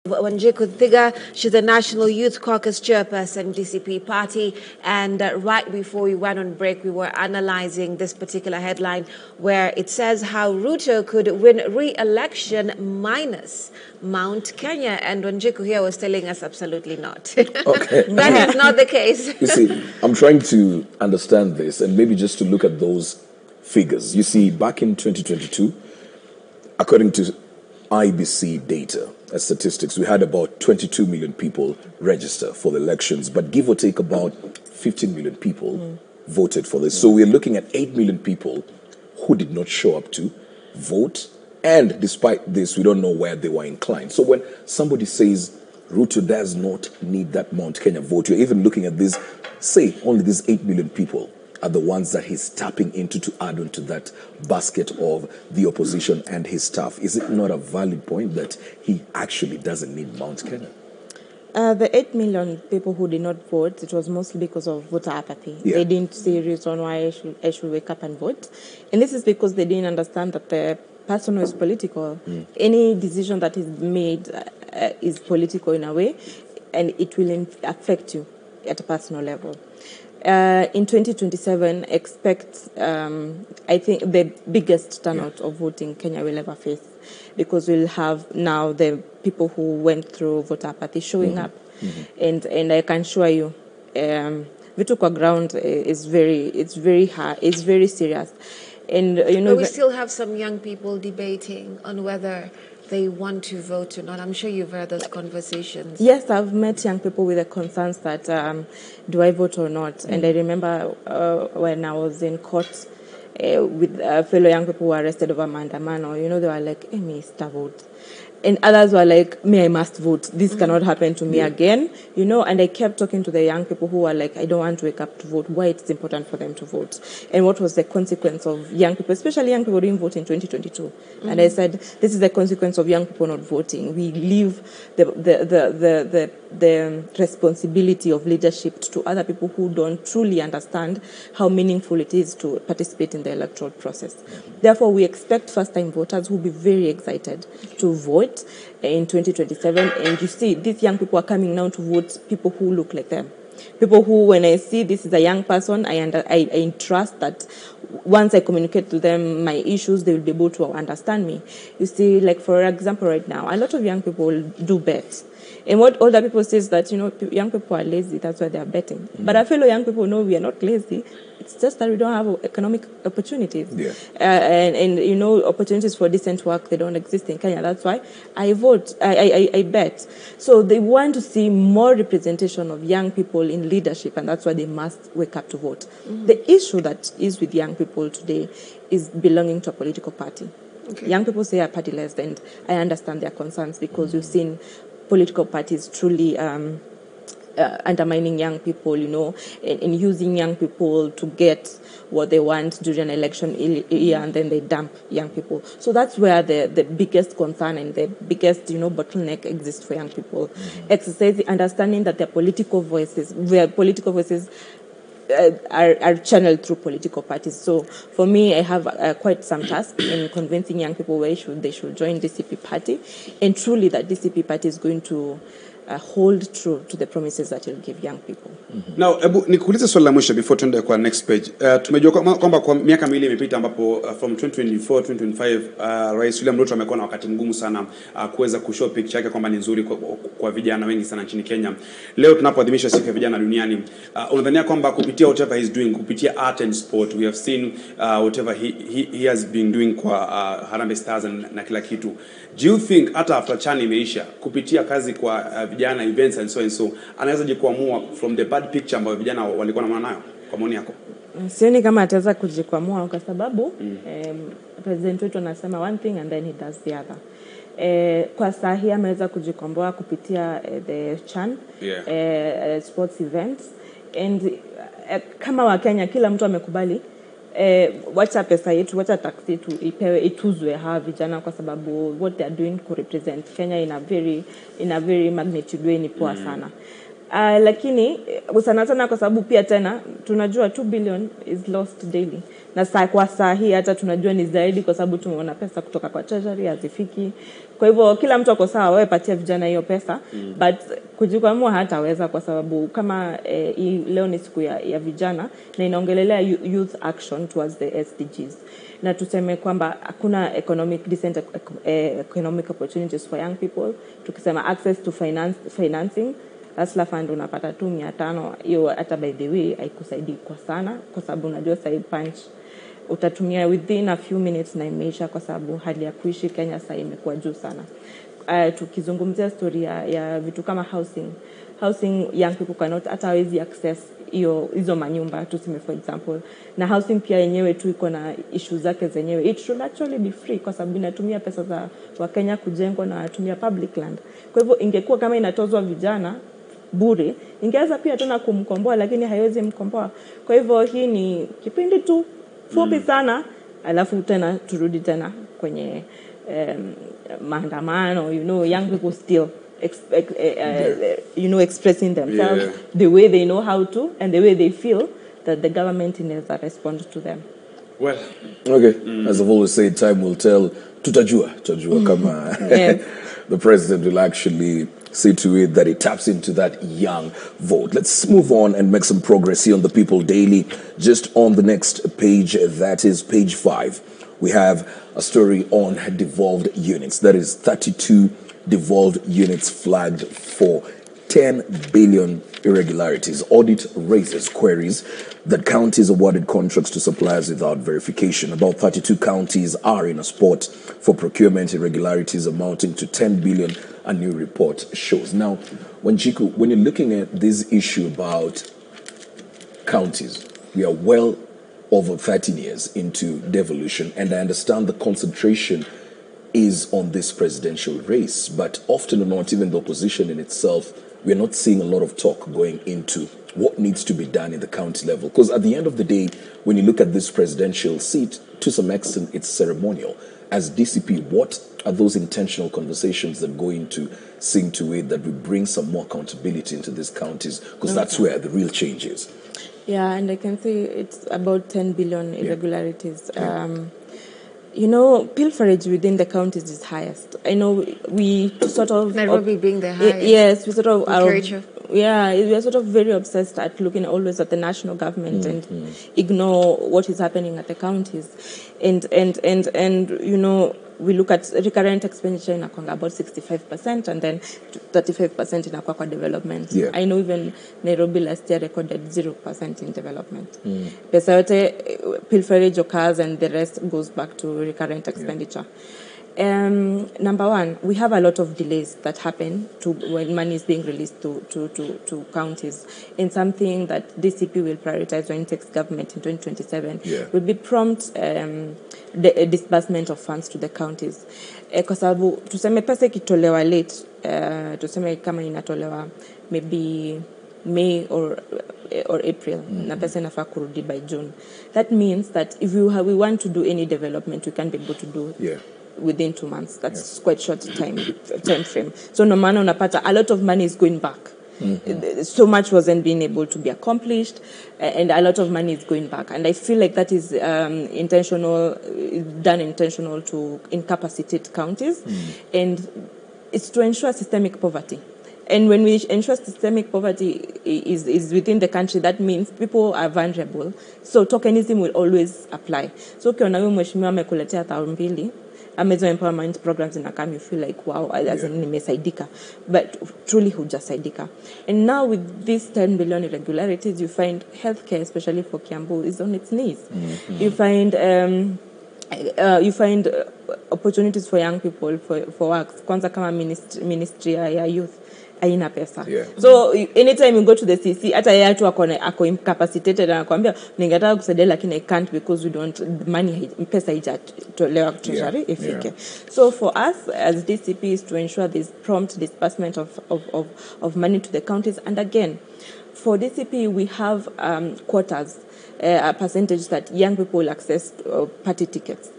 Wanjiku Thiga, she's the National Youth Caucus chairperson, DCP party. And right before we went on break, we were analyzing this particular headline where it says how Ruto could win re-election minus Mount Kenya. And Wanjiku here was telling us absolutely not. Okay. That is not the case. You see, I'm trying to understand this and maybe just to look at those figures. You see, back in 2022, according to IBC data, as statistics, we had about 22 million people register for the elections, but give or take about 15 million people voted for this. So we're looking at 8 million people who did not show up to vote, and despite this, we don't know where they were inclined. So when somebody says Ruto does not need that Mount Kenya vote, you're even looking at this, say only these 8 million people are the ones that he's tapping into to add on to that basket of the opposition and his staff. Is it not a valid point that he actually doesn't need Mount Kenya? The 8 million people who did not vote, it was mostly because of voter apathy. Yeah. They didn't see a reason why I should wake up and vote. And this is because they didn't understand that the person is political. Any decision that is made is political in a way, and it will affect you at a personal level. In 2027, expect, I think, the biggest turnout of voting Kenya will ever face, because we'll have now the people who went through voter apathy showing up. And I can assure you, Vitu kwa ground is very hard, it's very serious. And, you know, but we still have some young people debating on whether they want to vote or not. I'm sure you've heard those conversations. Yes, I've met young people with the concerns that do I vote or not? And I remember when I was in court with fellow young people who were arrested over Mandamano, you know, they were like, hey, Mr. Vote. And others were like, me, I must vote. This cannot happen to me again, you know. And I kept talking to the young people who were like, I don't want to wake up to vote. Why it's important for them to vote? And what was the consequence of young people, especially young people didn't vote in 2022. And I said, this is the consequence of young people not voting. We leave the responsibility of leadership to other people who don't truly understand how meaningful it is to participate in the electoral process. Therefore, we expect first-time voters who will be very excited to vote in 2027. And you see, these young people are coming now to vote people who look like them. People who, when I see this is a young person, I trust that once I communicate to them my issues, they will be able to understand me. You see, like for example, right now, a lot of young people do bet. And what older people say is that, you know, young people are lazy, that's why they are betting. But I feel young people know we are not lazy. It's just that we don't have economic opportunities. Yeah. And, you know, opportunities for decent work, they don't exist in Kenya. That's why I vote, I bet. So they want to see more representation of young people in leadership, and that's why they must wake up to vote. The issue that is with young people today is belonging to a political party. Okay. Young people say are partyless, and I understand their concerns because you've seen political parties truly undermining young people, you know, and using young people to get what they want during an election year, and then they dump young people. So that's where the biggest concern and the biggest, you know, bottleneck exists for young people. Exercising, understanding that their political voices are channeled through political parties. So for me, I have quite some task in convincing young people why they should join DCP party, and truly that DCP party is going to hold true to the promises that you'll give young people. Now, nikuulize swali la mwisho before tuende kwa next page. Tumejua kwamba kwa miaka miwili imepita ambapo from 2024 2025 Rais William Ruto amekuwa na wakati mgumu sana kuweza kushow picture yake kwamba ni nzuri kwa vijana wengi sana nchini Kenya. Leo tunapoadhimisha siku ya vijana duniani, unadhania kwamba kupitia whatever he's doing, kupitia art and sport, we have seen whatever he has been doing kwa Harambee Stars na kila kitu. Do you think hata after Chani imeisha kupitia kazi kwa vijana events and so anaweza jikwamua from the bad picture ambayo vijana walikuwa na nayo, kwa maoni yako? Sioni kama ataweza kujikwamua kwa sababu president wetu anasema one thing and then he does the other. Kwa sahi ameweza kujikomboa kupitia the Chan sports events, and kama wa Kenya kila mtu amekubali wacha pesa yetu, wacha taxi yetu ipewe, ituzwe hawa vijana, kwa sababu what they are doing to represent Kenya in a very magnitude way ni poa sana. Lakini sana sana kwa sababu pia tena tunajua 2 billion is lost daily. Na kwa saa hii hata tunajua ni zaidi kwa sababu tumeona pesa kutoka kwa treasury hazifiki. Kwa hivyo kila mtu ako sawa, wewe patia vijana hiyo pesa, but kujikwamua hataweza kwa sababu kama leo ni siku ya vijana na inaongelelea youth action towards the SDGs. Na tuseme kwamba hakuna decent economic opportunities for young people. Tukisema access to financing, Hustler Fund unapata tu 500, hiyo hata by the way haikusaidii kwa sana kwa sababu unajua side punch utatumia within a few minutes na imeisha kwa sababu hali ya kuishi Kenya sasa imekuwa juu sana. Tukizungumzia story ya vitu kama housing young people cannot hata hawezi access hizo manyumba tuseme for example, na housing pia yenyewe tu iko na issues zake zenyewe. It should actually be free kwa sababu inatumia pesa za wa Kenya kujengwa na inatumia public land. Kwa hivyo ingekuwa kama inatozwa vijana bure, ingeweza pia tena kumkomboa, lakini haiwezi mkomboa. Kwa hivyo hii ni kipindi tu fupi sana, alafu tena turudi tena kwenye maandamano, young people still expressing themselves the way they know how to and the way they feel that the government never responds to them. Well, okay. As I've always said, time will tell. Tutajua kama the president will actually see to it that he taps into that young vote. Let's move on and make some progress here on the People Daily. Just on the next page, that is page 5, we have a story on devolved units. That is 32 devolved units flagged for 10 billion irregularities. Audit raises queries that counties awarded contracts to suppliers without verification. About 32 counties are in a spot for procurement irregularities amounting to 10 billion, a new report shows. Now, when you're looking at this issue about counties, we are well over 13 years into devolution, and I understand the concentration is on this presidential race, but often or not, even the opposition in itself, we're not seeing a lot of talk going into what needs to be done in the county level. Because at the end of the day, when you look at this presidential seat, to some extent, it's ceremonial. As DCP, what are those intentional conversations that go into seeing to it that we bring some more accountability into these counties? Because that's where the real change is. Yeah, and I can say it's about 10 billion irregularities. Pilferage within the counties is highest. I know we sort of... Nairobi being the highest. Yes, we sort of... we are sort of very obsessed at looking always at the national government and ignore what is happening at the counties. And we look at recurrent expenditure in about 65%, and then 35% in Akwa development. Yeah. I know even Nairobi last year recorded 0% in development. Pesa yote, pilferage occurs, and the rest goes back to recurrent expenditure. Number one, we have a lot of delays that happen when money is being released to counties. And something that DCP will prioritize when it takes government in 2027 will be prompt the disbursement of funds to the counties. Kwa sababu tuseme pesa ikitolewa late, tuseme kama inatolewa maybe May or April, na pesa inafaa kurudi by June. That means that if we want to do any development, we can't be able to do within 2 months. That's quite short time frame. So no maana unapata a lot of money is going back. So much wasn't being able to be accomplished, and a lot of money is going back. And I feel like that is intentional to incapacitate counties, and it's to ensure systemic poverty. And when we ensure systemic poverty is within the country, that means people are vulnerable. So tokenism will always apply. So ukiona huyu mheshimiwa amekuletea 2,000, Amazon empowerment programs in Akam, you feel like, wow, as in nimesaidika. But truly hujasaidika. And now with these 10 billion irregularities, you find healthcare, especially for Kiambu, is on its knees. You find opportunities for young people for work. Kwanza kama ministry ya youth, haina pesa. So anytime you go to the CC, hata yeye tu ako incapacitated, anakuambia ningetaka kusaidia lakini I can't because we don't money, pesa haijatolewa treasury ifike. So for us as DCP is to ensure this prompt disbursement of money to the counties. And again, for DCP we have quotas, a percentage that young people will access party tickets.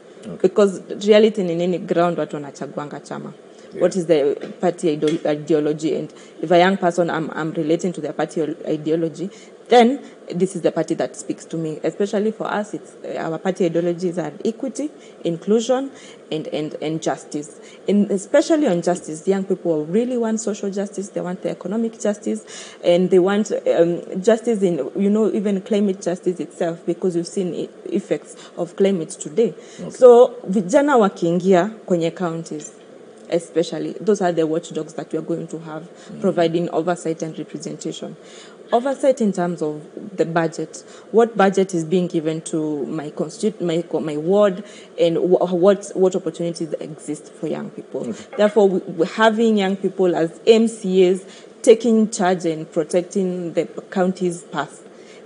Because reality ni nini, ground watu wanachaguanga chama. what is the party ideology, and if a young person I'm relating to their party ideology, then this is the party that speaks to me. Especially for us, it's our party ideologies are equity, inclusion, and justice. And especially on justice, young people really want social justice. They want the economic justice, and they want justice in, even climate justice itself, because we've seen effects of climate today. Okay. So vijana wakiingia kwenye counties, especially, those are the watchdogs that we are going to have, providing oversight and representation. Oversight in terms of the budget, what budget is being given to my ward, and what opportunities exist for young people. Okay. Therefore, having young people as MCAs taking charge and protecting the county's path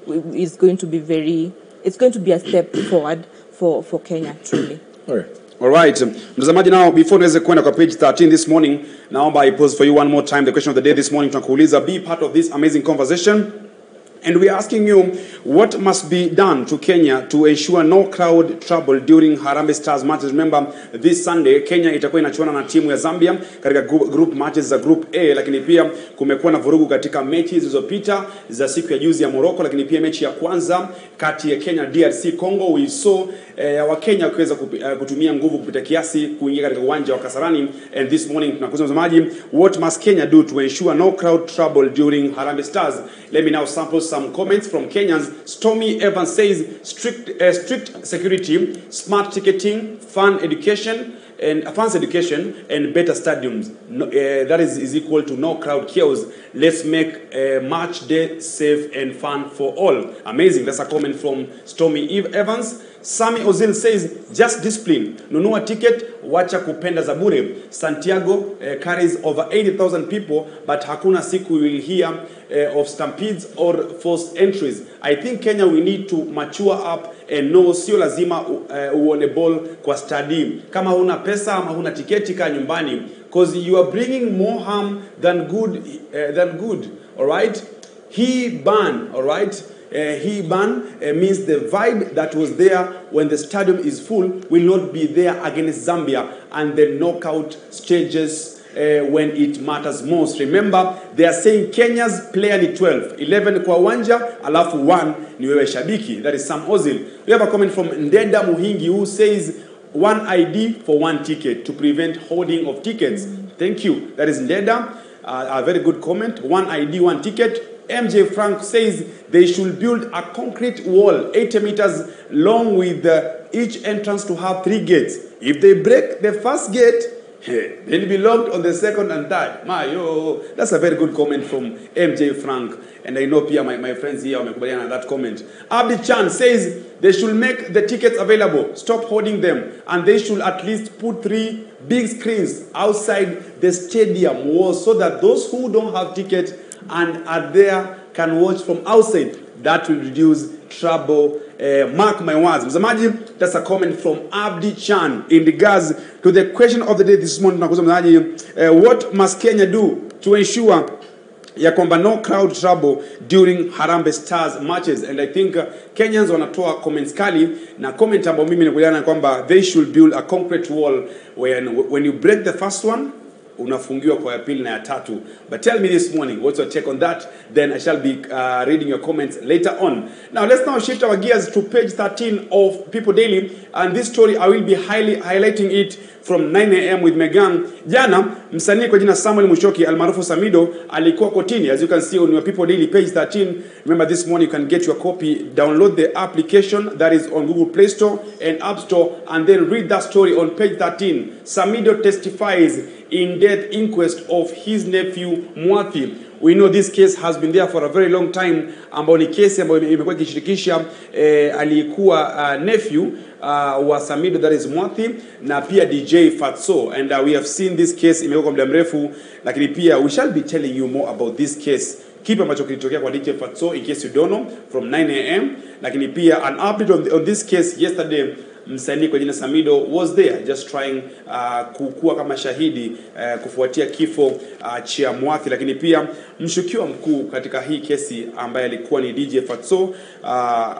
is going to be it's going to be a step forward for Kenya, truly. All right. All right. Mtazamaji, now before niweze kwenda kwa page 13 this morning, naomba I pose for you one more time the question of the day this morning. Tunakuuliza, be part of this amazing conversation. And we are asking you, what must be done to Kenya to ensure no crowd trouble during Harambee Stars matches? Remember, this Sunday, Kenya itakuwa inachuana na timu ya Zambia katika group matches za Group A, lakini pia kumekuwa na vurugu katika mechi zilizopita za siku ya juzi ya Morocco, lakini pia mechi ya kwanza kati ya Kenya DRC Congo, we saw wa Kenya kuweza kutumia nguvu kupita kiasi kuingia katika uwanja wa Kasarani. And this morning tunakuuliza mtazamaji, what must Kenya do to ensure no crowd trouble during Harambee Stars? Let me now sample some comments from Kenyans. Stormy Evans says strict security, smart ticketing, fans education, and better stadiums. No, that is equal to no crowd chaos. Let's make a match day safe and fun for all. Amazing. That's a comment from Stormy Evans. Sammy Ozil says, just discipline. Nunua ticket, wacha kupenda zabure. Santiago carries over 80,000 people, but hakuna siku we will hear of stampedes or forced entries. I think Kenya, we need to mature up and know sio lazima uone ball kwa stadium. Kama huna pesa ama huna tiketi ka nyumbani, because you are bringing more harm than good. All right? He ban, all right? He ban means the vibe that was there when the stadium is full will not be there against Zambia and the knockout stages when it matters most. Remember, they are saying Kenya's player ni 12, 11 kwa uwanja, alafu 1 ni wewe shabiki. That is Sam Ozil. We have a comment from Ndenda Muhingi who says, one ID for one ticket to prevent hoarding of tickets. Thank you. That is Ndenda. A very good comment. One ID, one ticket. MJ Frank says they should build a concrete wall 80 meters long with each entrance to have 3 gates. If they break the first gate, they'll be locked on the second and third. That's a very good comment from MJ Frank. And I know Pia, my friends here, on that comment. Abdi Chan says they should make the tickets available, stop hoarding them, and they should at least put 3 big screens outside the stadium walls so that those who don't have tickets and are there can watch from outside. That will reduce trouble. Mark my words. Mzamaji, that's a comment from Abdi Chan in regards to the question of the day this morning. What must Kenya do to ensure ya kwamba no crowd trouble during Harambee Stars matches? And I think Kenyans wanatoa comments kali, na comment ambayo mimi nikubaliana kwamba they should build a concrete wall when you break the first one, unafungiwa kwa ya pili na ya tatu. But tell me this morning, what's your take on that? Then I shall be reading your comments later on. Now let's now shift our gears to page 13 of People Daily, and this story I will be highlighting it from 9 a.m. with Megan. Jana, msanii kwa jina Samuel Mushoki almaarufu Samido alikuwa kotini. As you can see on your People Daily page 13. Remember, this morning you can get your copy, download the application that is on Google Play Store and App Store, and then read that story on page 13. Samido testifies in death inquest of his nephew Mwathi. We know this case has been there for a very long time, ambao ni kesi ambayo imekuwa ikishirikisha alikuwa nephew wa Samido, that is Mwathi, na pia DJ Fatso. And we have seen this case imekuwa kwa muda mrefu, lakini pia we shall be telling you more about this case. Kipi ambacho kilitokea kwa DJ Fatso in case you don't know from 9 a.m. Lakini pia an update on this case yesterday. msanii kwa jina Samido was there just trying kukua kama shahidi kufuatia kifo cha Mwathi, lakini pia mshukiwa mkuu katika hii kesi ambaye alikuwa ni DJ Fatso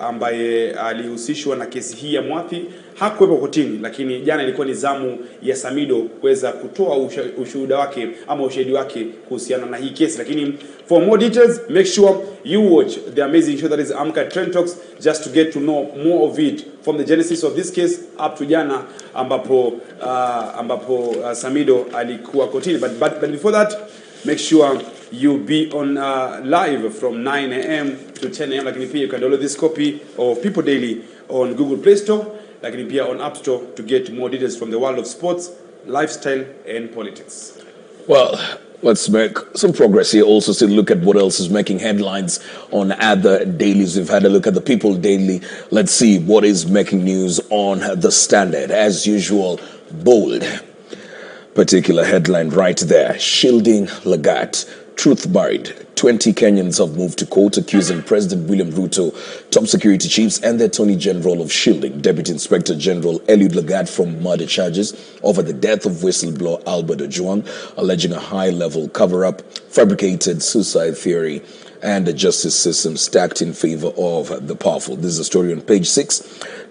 ambaye alihusishwa na kesi hii ya Mwathi hakuwepo kotini, lakini jana ilikuwa ni zamu ya Samido kuweza kutoa ushuhuda wake ama ushahidi wake kuhusiana na hii kesi. Lakini for more details, make sure you watch the amazing show that is Amka Trend Talks, just to get to know more of it from the genesis of this case up to jana ambapo Samido alikuwa kotini. But before that, make sure you be on live from 9 a.m. to 10 a.m. Lakini pia you can download this copy of People Daily on Google Play Store, lakini pia on App Store to get more details from the world of sports, lifestyle and politics. Well, let's make some progress here. Also, still look at what else is making headlines on other dailies. We've had a look at the People Daily. Let's see what is making news on the Standard. As usual, bold. Particular headline right there. Shielding Lagat. Truth buried. 20 Kenyans have moved to court accusing President William Ruto, top security chiefs, and the Attorney General of shielding Deputy Inspector General Eliud Lagat from murder charges over the death of whistleblower Albert Ojwang, alleging a high-level cover-up, fabricated suicide theory, and a justice system stacked in favor of the powerful. This is a story on page 6.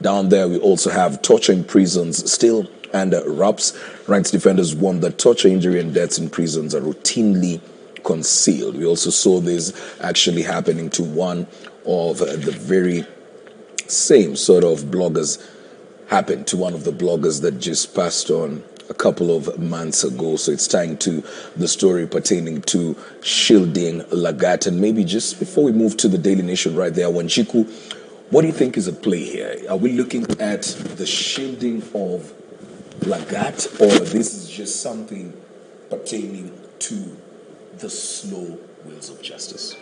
Down there, we also have torture in prisons still under wraps. Rights defenders warn that torture, injury, and deaths in prisons are routinely concealed. We also saw this actually happening to one of the very same sort of bloggers, happened to one of the bloggers that just passed on a couple of months ago. So it's tying to the story pertaining to shielding Lagat. And maybe just before we move to the Daily Nation right there, Wanjiku, what do you think is at play here? Are we looking at the shielding of Lagat, or this is just something pertaining to the slow wheels of justice?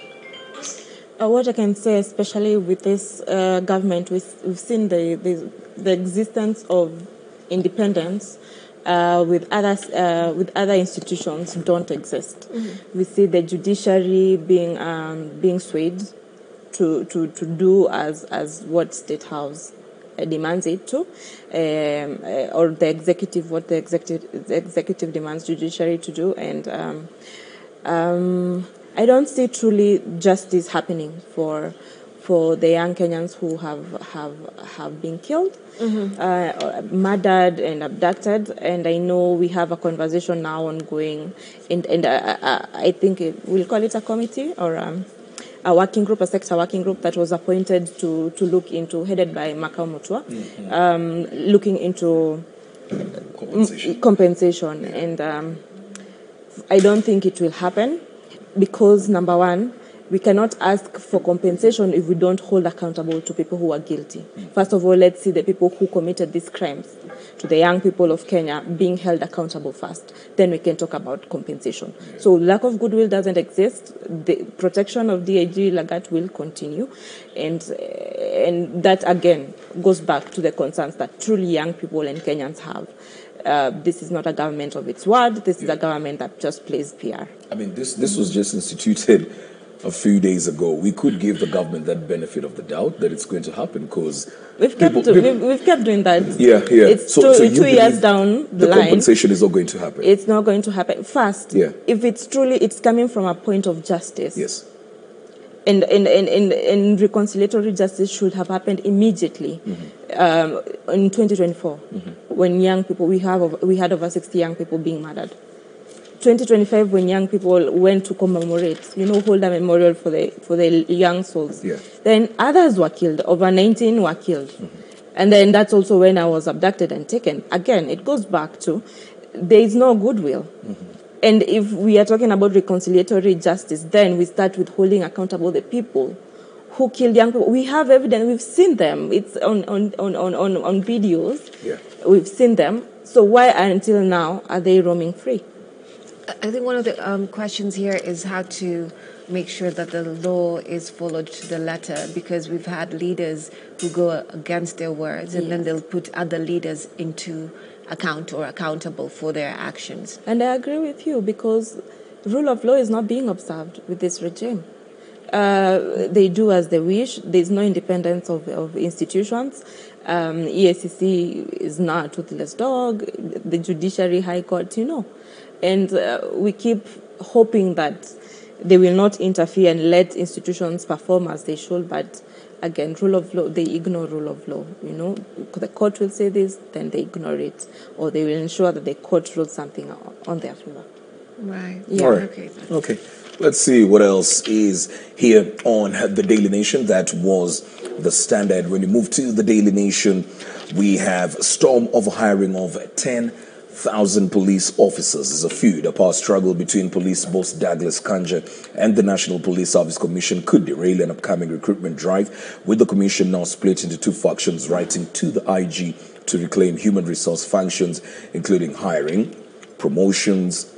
What I can say, especially with this government, we've seen the existence of independence with other institutions don't exist. Mm-hmm. We see the judiciary being swayed to do as what State House demands it to, or the executive, what the executive demands judiciary to do, and I don't see truly justice happening for the young Kenyans who have been killed, mm-hmm. Murdered and abducted. And I know we have a conversation now ongoing, and I think we'll call it a committee or a working group, a sector working group that was appointed to look into, headed by Makao Mutua, mm-hmm. Looking into compensation. And I don't think it will happen because, number one, we cannot ask for compensation if we don't hold accountable to people who are guilty. Mm. First of all, let's see the people who committed these crimes to the young people of Kenya being held accountable first. Then we can talk about compensation. Yeah. So lack of goodwill doesn't exist. The protection of DIG Lagat will continue. And that, again, goes back to the concerns that truly young people and Kenyans have. This is not a government of its word. This is a government that just plays PR. I mean, this was just instituted a few days ago. We could give the government that benefit of the doubt that it's going to happen because we've kept doing that. Yeah. It's so 2 years down the line. Compensation is not going to happen. It's not going to happen. First, if it's truly, it's coming from a point of justice. Yes. And reconciliatory justice should have happened immediately, mm-hmm. In 2024, mm-hmm. when young people, we had over 60 young people being murdered. 2025, when young people went to commemorate, hold a memorial for the young souls. Yeah. Then others were killed. Over 19 were killed. Mm-hmm. And then that's also when I was abducted and taken. Again, it goes back to there is no goodwill. Mm-hmm. And if we are talking about reconciliatory justice, then we start with holding accountable the people who killed young people. We have evidence. We've seen them. It's on videos. Yeah. We've seen them. So why until now are they roaming free? I think one of the questions here is how to make sure that the law is followed to the letter, because we've had leaders who go against their words and then they'll put other leaders into account or accountable for their actions. And I agree with you, because rule of law is not being observed with this regime. They do as they wish. There's no independence of institutions. EACC is not a toothless dog. The judiciary, high court, and we keep hoping that they will not interfere and let institutions perform as they should. But again, rule of law, they ignore rule of law. The court will say this, then they ignore it, or they will ensure that the court rules something on their favor. Right. Yeah. All right. Okay. Let's see what else is here on the Daily Nation. That was the Standard. When you move to the Daily Nation, we have storm of hiring of 10,000 police officers. There's a feud. A power struggle between police boss Douglas Kanja and the National Police Service Commission could derail an upcoming recruitment drive, with the commission now split into two factions, writing to the IG to reclaim human resource functions, including hiring, promotions,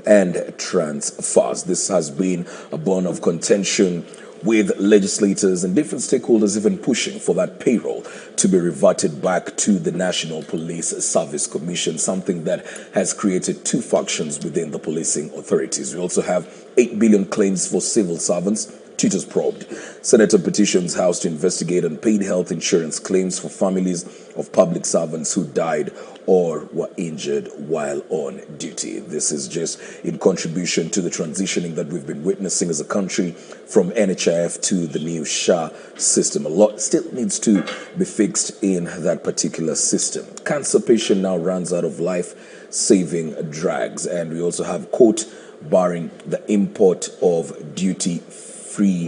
and transfers. This has been a bone of contention, with legislators and different stakeholders even pushing for that payroll to be reverted back to the National Police Service Commission, something that has created two factions within the policing authorities. We also have 8 billion claims for civil servants. Tutors probed. Senator petitions House to investigate unpaid health insurance claims for families of public servants who died or were injured while on duty. This is just in contribution to the transitioning that we've been witnessing as a country from NHIF to the new SHA system. A lot still needs to be fixed in that particular system. Cancer patient now runs out of life-saving drugs. And we also have court barring the import of duty-free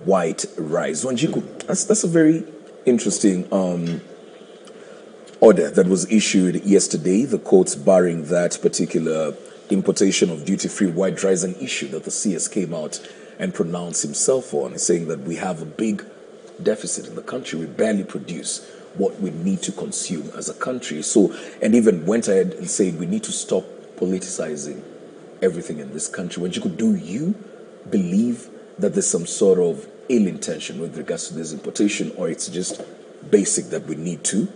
white rice. Wanjiku, that's a very interesting order that was issued yesterday. The courts barring that particular importation of duty-free white rice, an issue that the CS came out and pronounced himself on, saying that we have a big deficit in the country. We barely produce what we need to consume as a country. So, and even went ahead and said we need to stop politicizing everything in this country. Wanjiku, do you believe that there's some sort of ill intention with regards to this importation, or it's just basic that we need to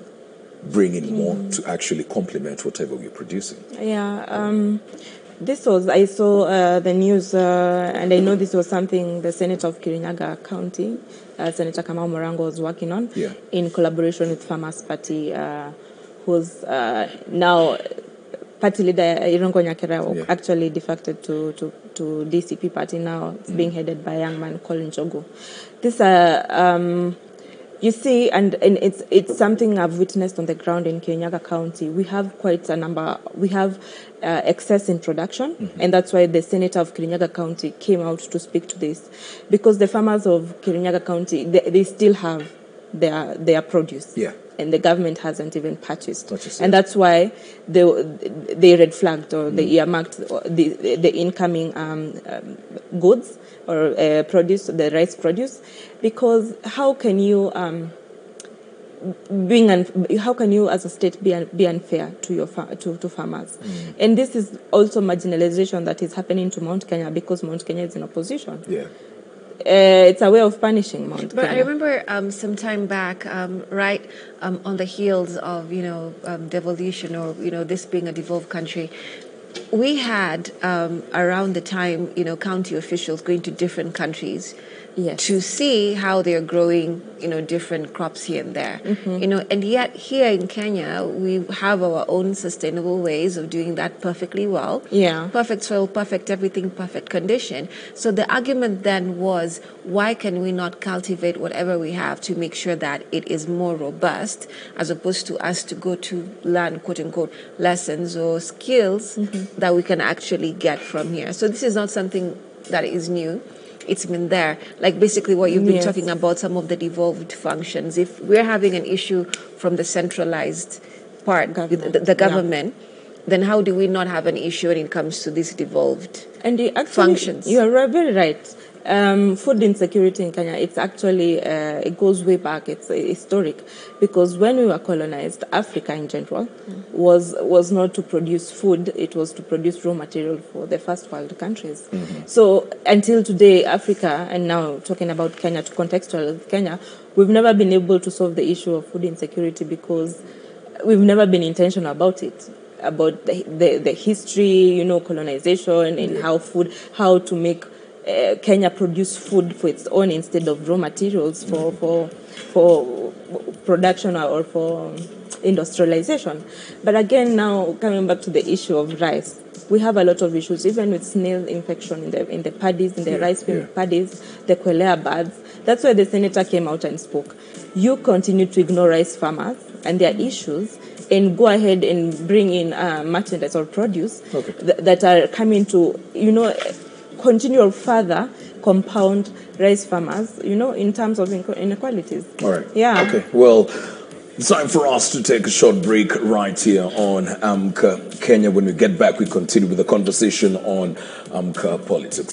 bring in more to actually complement whatever we're producing? Yeah, I saw the news, and I know this was something the Senator of Kirinyaga County, Senator Kamau Morango, was working on, in collaboration with Farmers Party, who's now party leader Irongo Nyakera actually defected to DCP party. Now it's being headed by a young man called Njogu. This you see, and it's something I've witnessed on the ground in Kirinyaga County. We have quite a number. We have excess in production, and that's why the Senator of Kirinyaga County came out to speak to this, because the farmers of Kirinyaga County, they still have their produce. Yeah. And the government hasn't even purchased. And that's why they red flagged, or they earmarked the incoming goods or produce, the rice produce, because how can you as a state be unfair to your to farmers? And this is also marginalization that is happening to Mount Kenya, because Mount Kenya is in opposition. Yeah. It's a way of punishing Mount Kenya. But I remember some time back, on the heels of devolution, or this being a devolved country, we had around the time county officials going to different countries. Yes. To see how they're growing, different crops here and there, and yet here in Kenya, we have our own sustainable ways of doing that perfectly well. Yeah. Perfect soil, perfect everything, perfect condition. So the argument then was, why can we not cultivate whatever we have to make sure that it is more robust, as opposed to us to go to learn, quote unquote, lessons or skills that we can actually get from here. So this is not something that is new. It's been there. Like basically what you've been talking about, some of the devolved functions. If we're having an issue from the centralized part, the government, then how do we not have an issue when it comes to these devolved functions? You're very right. Food insecurity in Kenya, it's actually, it goes way back. It's historic, because when we were colonized, Africa in general was not to produce food, it was to produce raw material for the first world countries. So until today, Africa, and now talking about Kenya, to contextualize Kenya, we've never been able to solve the issue of food insecurity, because we've never been intentional about it, about the history, colonization, and how to make Kenya produce food for its own instead of raw materials for production or for industrialization. But again, now coming back to the issue of rice, we have a lot of issues, even with snail infection in the paddies, in the rice paddies, the quelea buds. That's why the senator came out and spoke. You continue to ignore rice farmers and their issues, and go ahead and bring in merchandise or produce that are coming to, continue or further compound rice farmers, in terms of inequalities. All right. Yeah. Okay. Well, it's time for us to take a short break right here on Amka Kenya. When we get back, we continue with the conversation on Amka politics.